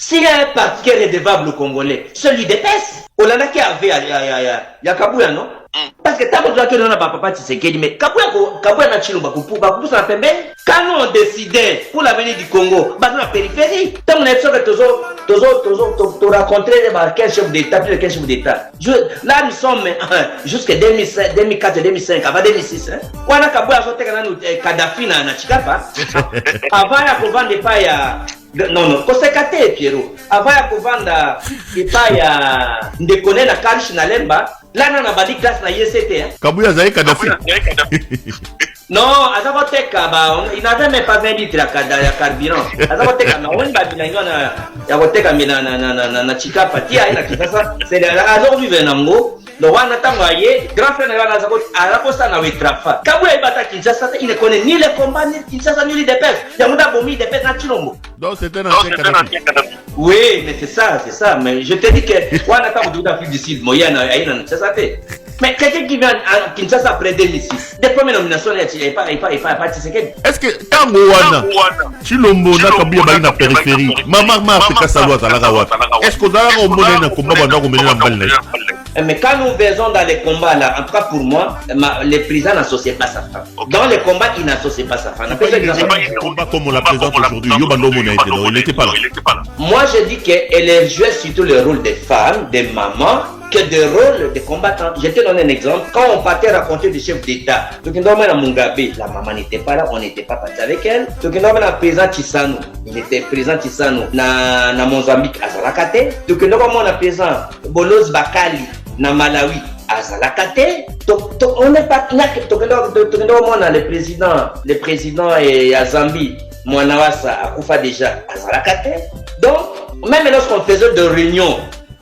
S'il y a un parti qui est redevable au Congolais, celui des PES. Olanda qui avait, il y a Kabouya, non? Parce que t'as besoin que l'on a papa Tshisekedi, mais Kabouya n'a chilou, Bakoupou, ça fait quand nous on décidait pour l'avenir du Congo, dans la périphérie, tant on est sûr que tu rencontré quel chef d'État, plus de quel chef d'État. Là, nous sommes jusqu'à 2004, 2005, avant 2006. On a Kabouya, Kadhafi, na Chikapa. Avant, il y a vendre pas, non, kosekate Pierrot. Avant ya kovanda ipaya ndekone na Karish na Lemba, là na bali classe na YCT. Kabouya zaye Kadhafi. Non, azakoteka ba, il n'avait même pas 20 litres ya carburant. Azakoteka na woni ba bilango na ya koteka na Chikapa tia ina kisasa. C'est azokuvivre na ngo. Le roi Nathan Waye, grand frère de Araposta na Wetrafa. Kabouya ibata Kinshasa, il ne connaît ni les combats, ni Kinshasa, ni les dépêches. Il y a Mouda Bomi, dépêches na Chilombo. Donc c'était un ancien Kadhafi. Oui, mais c'est ça. Mais je te dis que roi Nathan Waye d'Afrique du Sud, Moyen, c'est ça fait. Mais quelqu'un qui vient à Kinshasa après 2006, des premières nominations, il n'est pas Tshisekedi. Est-ce que quand Moana, Chilombo, na Kabouya ba na périphérie, maman ma Afrika Salwa Talagawa. Est-ce que dans le monde na combat banda ko menena balle? Mais quand nous faisons dans les combats là, en tout cas pour moi, les présidents n'associent pas sa femme. Dans les combats, ils n'associent pas sa femme. Les combats comme on la présente aujourd'hui, il n'était pas là. Moi je dis qu'elle jouait surtout le rôle des femmes, des mamans, que des rôles de combattants. Je te donne un exemple. Quand on partait raconter des chefs d'État, à Mugabe, la maman n'était pas là, on n'était pas parti avec elle. Le président Tshisanu, il était président Tshisanu na Mozambique, à Zalakate. On a président Bolos Bakali na Malawi, à Zalakate. On n'est pas le président et à Zambie, Mwanawasa, à Koufa déjà, à Zalakate. Donc, même lorsqu'on faisait des réunions,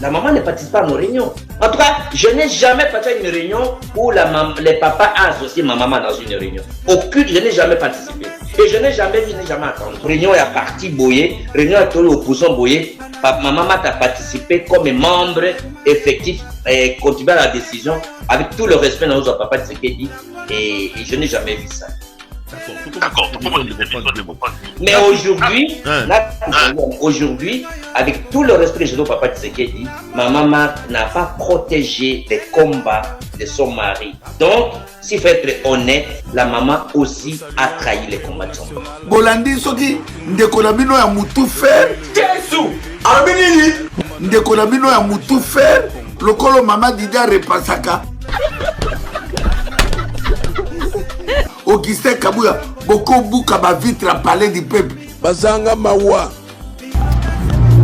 la maman ne participe pas à nos réunions. En tout cas, je n'ai jamais participé à une réunion où le papa a associé ma maman dans une réunion. Aucune, je n'ai jamais participé. Et je n'ai jamais attendu. Réunion à parti Boye, réunion à tout l'opposition Boye. Ma maman a participé comme membre effectif et contribué à la décision avec tout le respect dans notre papa Tshisekedi. Et je n'ai jamais vu ça. D'accord. Mais aujourd'hui, avec tout le respect de papa Tshisekedi, ma maman n'a pas protégé les combats de son mari. Donc, s'il faut être honnête, la maman aussi a trahi les combats de son mari. Bolandi soki ndekolabino ya mutu fer. Jésus! Aminini ndekolabino ya mutu fer. Lokolo mama Dida repasaka. Augustin Kabouya, beaucoup bouka ba vitre à palais du peuple. Bazanga mawa.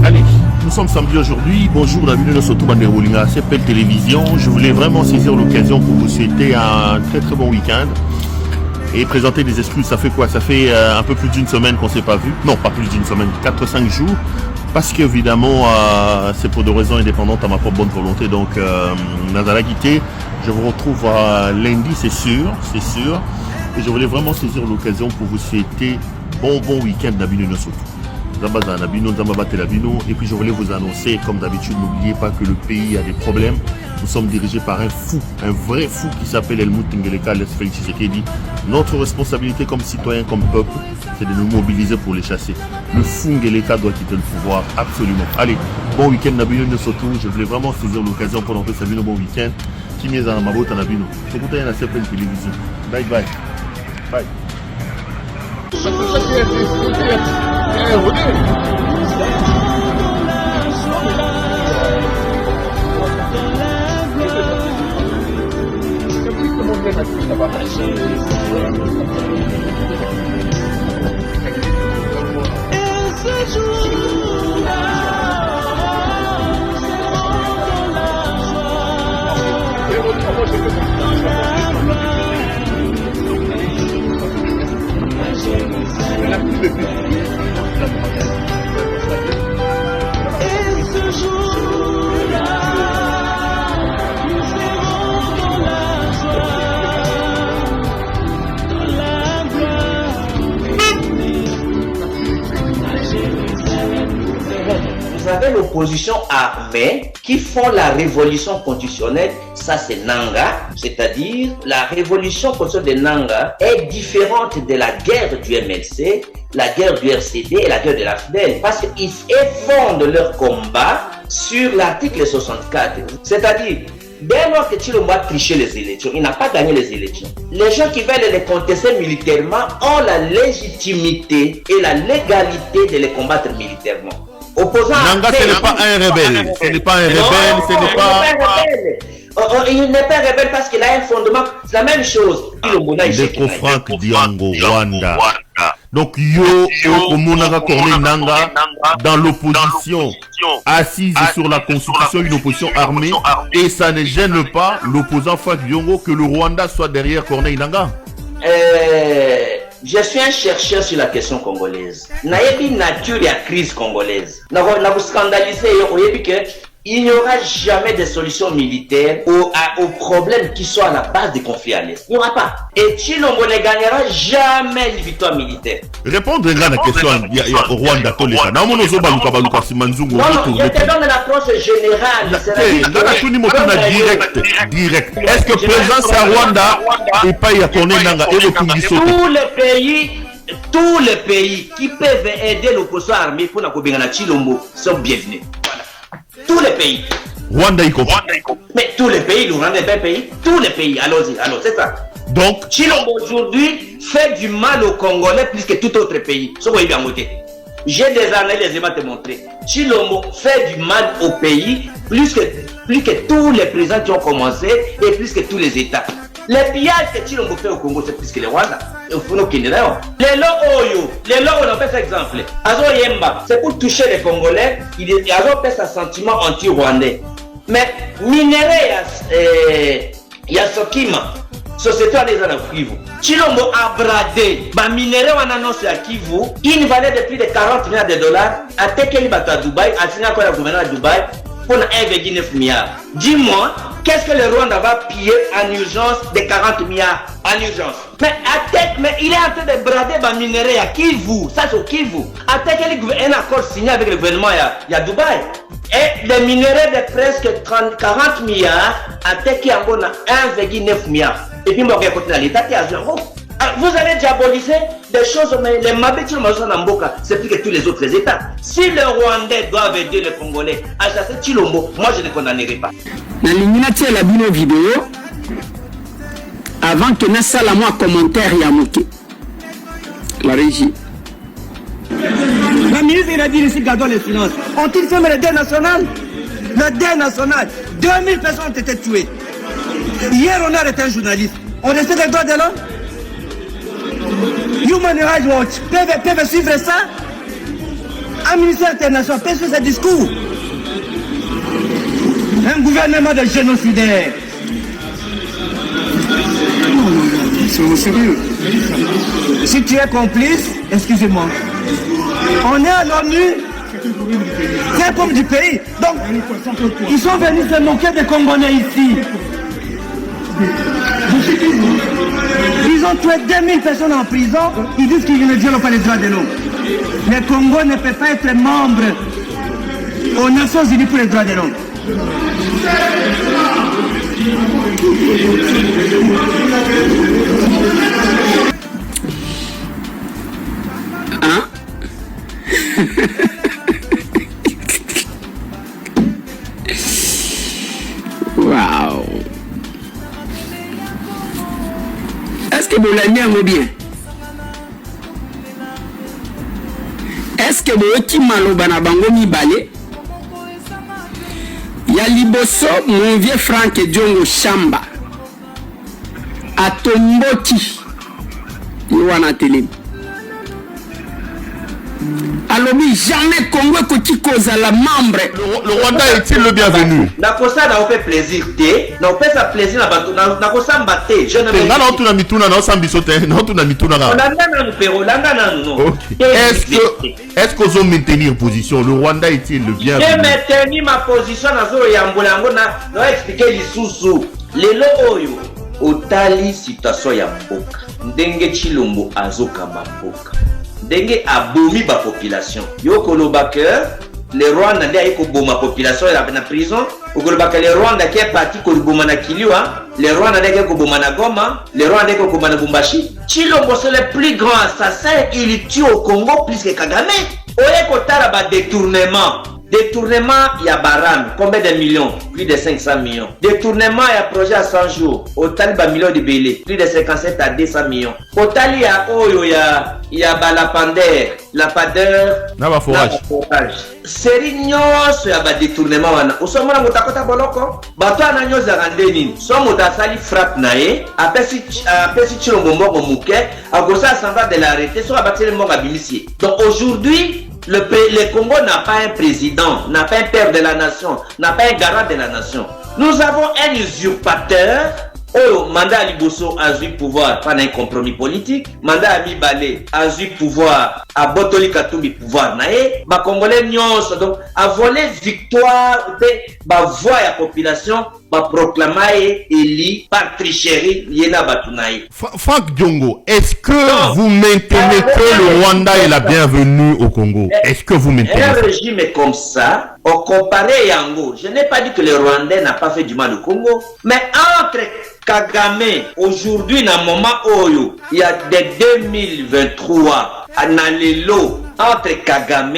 Allez, nous sommes samedi aujourd'hui. Bonjour, bienvenue dans ce tour de Roulinga, CPL Télévision. Je voulais vraiment saisir l'occasion pour vous souhaiter un très très bon week-end et présenter des excuses. Ça fait quoi? Ça fait un peu plus d'une semaine qu'on ne s'est pas vu. Non, pas plus d'une semaine, 4-5 jours. Parce qu'évidemment, c'est pour des raisons indépendantes à ma propre bonne volonté. Donc, Nazala Guité, je vous retrouve lundi, c'est sûr. Et je voulais vraiment saisir l'occasion pour vous souhaiter bon week-end d'Abino Nosoto. Et puis je voulais vous annoncer, comme d'habitude, n'oubliez pas que le pays a des problèmes. Nous sommes dirigés par un fou, un vrai fou qui s'appelle Helmut Ngeleka Félix Tshisekedi. Notre responsabilité comme citoyen, comme peuple, c'est de nous mobiliser pour les chasser. Le fou Ngeleka doit quitter le pouvoir, absolument. Allez, bon week-end d'Abino Nosoto. Je voulais vraiment saisir l'occasion pour lancer Sabino bon week-end. Qui m'est dans ma botte en Abino. Je vous dis à la CPL Télévision. Bye bye. Bye. La avez l'opposition armée qui font la révolution constitutionnelle, ça c'est Nanga, c'est-à-dire la révolution constitutionnelle de Nanga est différente de la guerre du MLC, la guerre du RCD et la guerre de la FDL, parce qu'ils fondent leur combat sur l'article 64, c'est-à-dire dès lors que Tshilombo a triché les élections, il n'a pas gagné les élections. Les gens qui veulent les contester militairement ont la légitimité et la légalité de les combattre militairement. Opposant Nanga, ce n'est pas un rebelle. Ce n'est pas un rebelle, ce n'est pas... Il n'est pas rebelle parce qu'il a un fondement. C'est la même chose. Deko Frank Diango, Rwanda. Donc, Omonaka Corneille Nanga, dans l'opposition, assise sur la constitution, une opposition armée, et ça ne gêne pas l'opposant Frank Diango que le Rwanda soit derrière Corneille Nanga. Je suis un chercheur sur la question congolaise. Nayebi nature et crise congolaise. N'a vous scandalisé, il n'y aura jamais de solution militaire aux problèmes qui sont à la base des conflits à l'Est. Il n'y aura pas. Et Tshilombo ne gagnera jamais une victoire militaire. Répondre à la question au Rwanda. Non, je te donne l'approche générale. Direct. Est-ce que présence à Rwanda et pas à Corneille Nanga et le tous les pays qui peuvent aider l'opposition armée pour la Kobengana Tshilombo sont bienvenus. Tous les pays. Rwanda y compris. Mais tous les pays, le Rwanda est un pays. Tous les pays, allons-y, c'est ça. Donc, Tshilombo aujourd'hui fait du mal aux Congolais plus que tout autre pays. J'ai des analyses, je vais te montrer. Tshilombo fait du mal au pays plus que tous les présidents qui ont commencé et plus que tous les États. Les pillages que Tshilombo fait au Congo, c'est plus que les Rwanda. Les lots, on fait cet exemple. Azo Yemba, c'est pour toucher les Congolais. Azo fait un sentiment anti-rwandais. Mais minerai, il y a Sokima. Société à des Kivu. Tshilombo a bradé. Bah, minerai, on annonce à Kivu. Il valait de plus de 40 milliards de dollars. À Tekeli Bata Dubaï, à Tina Kola, gouvernement de Dubaï, pour 1,9 milliard. Dis-moi, qu'est-ce que le Rwanda va piller en urgence de 40 milliards en urgence? Mais il est en train de brader les minéraux à Kivu. Ça c'est au Kivu. À tel qu'il y a un accord signé avec le gouvernement à Dubaï. Et les minéraux de presque 40 milliards, à tel qu'il y a 1,9 milliard. Et puis, moi, je vais continuer à l'État. Vous allez diaboliser des choses, mais les Mabétis Mboka, c'est plus que tous les autres États. Si les Rwandais doivent aider les Congolais à chasser Tshilombo, moi je ne condamnerai pas. Na liminati la bino vidéo avant que na sala moi commentaire ya moké. La régie. La ministre il a dit ici gardons les finances. Ont-ils fait le deuil national? Le deuil national. 2000 personnes ont été tuées. Hier on a arrêté un journaliste. On respecte les droits de l'homme. Human Rights Watch peuvent suivre ça. Un ministère international peut suivre ce discours. Un gouvernement de génocidaires. C'est sérieux. Si tu es complice, excusez-moi. On est à l'ONU. C'est un peuple du pays. Donc, ils sont venus se moquer des Congolais ici. Ils ont tué 2000 personnes en prison. Ils disent qu'ils ne violent pas les droits de l'homme. Le Congo ne peut pas être membre aux Nations Unies pour les droits de l'homme. Hein? Wow. Est-ce que vous l'aimez bien? Est-ce que vous avez maloba na bango mibale? Ya liboso mon vieux Frank Diongo Shamba atomboti Yoana Télé. Alobi jamais Congo koti kozala membre. Le Rwanda est-il le bienvenu? Na kosa na ope plaisir te, na ope sa plaisir na bato na kosa mbate. Je ne me. Na tuna mituna na sambisote, na tuna mituna ga. Langa na pero, langa na non. Est-ce qu'on veut maintenir position? Le Rwanda est-il le bienvenu? Je maintenir ma position na zo ya mbolango na expliquer lisusu. Lelo oyo otali situation ya mboka. Ndenge Tshilombo azoka mboka. Ndenge abomi ba population. Yo koloba que le Rwanda nde ayi koboma population na prison okolobaka le Rwanda qui est parti koliboma na Kiliwa, le Rwanda nde koboma na Goma, le Rwanda nde koboma na Bumbashi. Chilombo c'est le plus grand assassin, il tue au Congo plus que Kagame. Oye kotala ba détournement ya Baram, combien de millions? Plus de 500 millions. Détournement ya projet à 100 jours, au taliba millions de Bélé, plus de 57 à 200 millions. Au tali ya Oyo ya Balapander, Lapadeur, Naba forage. Série nyonso ya ba détournement wana. Osomona mutakota boloko, bato ana nyoza randeni. Somo dasali frappe na ye, apesi Chilombo mboko muke, akosa samba de l'arrêter, so abatele mboko abimisi. Donc aujourd'hui, le Congo n'a pas un président, n'a pas un père de la nation, n'a pas un garant de la nation. Nous avons un usurpateur. Oh, mandat Liboso a eu pouvoir pendant un compromis politique. Mandat Ami Balé a eu pouvoir à Botoli Katumbi pouvoir naé. Ba Congolais nyonso donc a volé victoire ba voix la population ba proclamer élu par tricherie yena batunaï. Franck Diongo, est-ce que vous maintenez que le Rwanda est la bienvenue au Congo? Est-ce que vous maintenez un régime comme ça, au comparé Yango, je n'ai pas dit que le Rwandais n'a pas fait du mal au Congo, mais entre Kagame, aujourd'hui, dans le moment où il y a des 2023, Analelo, entre Kagame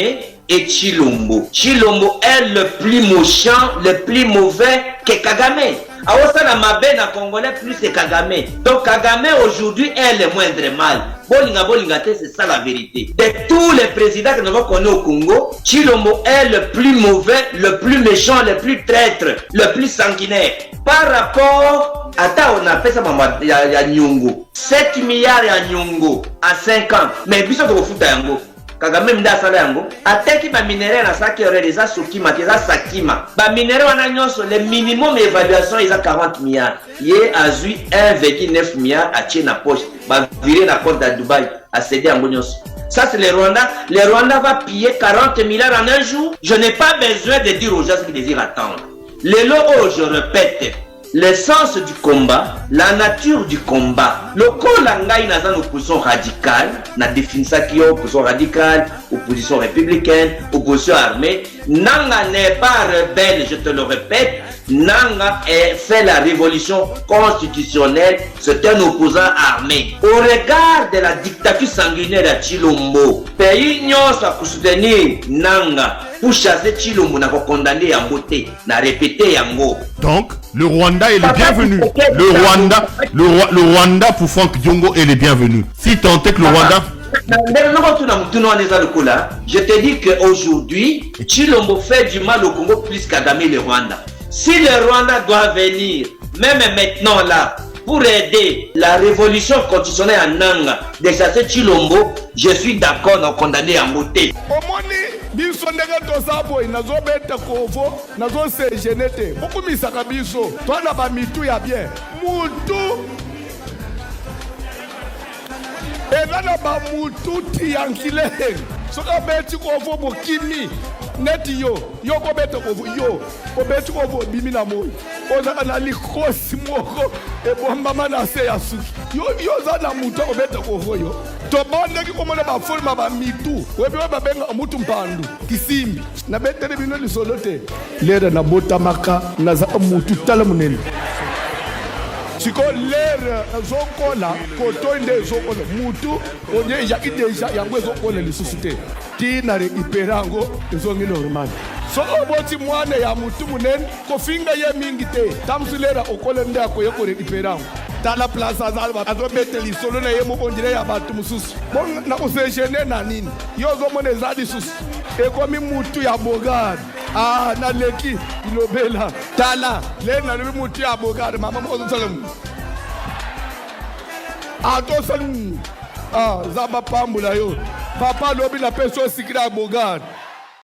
et Chilombo. Chilombo est le plus méchant, le plus mauvais que Kagame. Aosana Mabe na Congolais plus que Kagame. Donc Kagame aujourd'hui est le moindre mal. Bolinga, c'est ça la vérité. De tous les présidents que nous avons connus au Congo, Chilombo est le plus mauvais, le plus méchant, le plus traître, le plus sanguinaire. Par rapport à ta on appelle ça ya Nyongo. 7 milliards ya Nyongo à 5 ans. Mais biso ko futa yango. Kagame mda sala yango. Ateki ba minéraux na saki oreleza sukima keza sakima. Ba minéraux wana nyonso le minimum évaluation est à 40 milliards. Yé a eu 1,9 milliard à tirer na poche. Ba virer na compte à Dubaï à céder en nyonso. Ça c'est le Rwanda. Le Rwanda va piller 40 milliards en un jour. Je n'ai pas besoin de dire aux gens ce qu'ils désirent attendre. Les lots, je répète, l'essence du combat, la nature du combat. Le Kolanga, il a une opposition radicale, na définissant qui est opposition radicale, opposition républicaine, opposition armée. Nanga n'est pas rebelle, je te le répète. Nanga fait la révolution constitutionnelle, c'est un opposant armé. Au regard de la dictature sanguinaire de Chilombo, pays nyonso a soutenir Nanga pour chasser Chilombo na condamner yango te, na répéter yango. Donc, le Rwanda est le bienvenu. Le Rwanda pour Franck Diongo est le bienvenu. Si tant est que le Rwanda... Je te dis qu'aujourd'hui, Chilombo fait du mal au Congo plus qu'Kagame le Rwanda. Si le Rwanda doit venir, même maintenant là, pour aider la révolution constitutionnelle en Nanga de chasser Chilombo, je suis d'accord de condamner à monter. biso ndenge toza boye nazobeta kovo nazosegenete bokumisaka biso twana bamitu ya bien mutu eza na bamutu tiyankilere soki abeti kovo bokimi neti yo kobeta kovo yo kobeti kovo bimi na moi ozaka na likosi moko ebombama na se ya suki yo oza na mutu akobeta kovo yo tobondeki komona bafolima bamitu webi oyo babenga mutu mpandu kisimbi nabeteli bino lisolo te lere nabotamaka nazaka mutu tala monene siko lere ezokola koto nde ezokola mutu onye eyaki deja yango ezokola lisusu te tina récupérer yango ezongi normal so oboti mwana ya mutu munene kofinga ye mingi te tamsulera okola nde akoye korécupérer yango tala place azobete lisolo na ye moko ndire ya bato mosusu bon nakosegene na nini yo ozomona eza lisusu ekomi mutu ya bogade naleki ilobela tala le nalobi mutu ya bogade mama moko ozosala atosali zamba pambula yo papa alobi na peso osikila ya bogade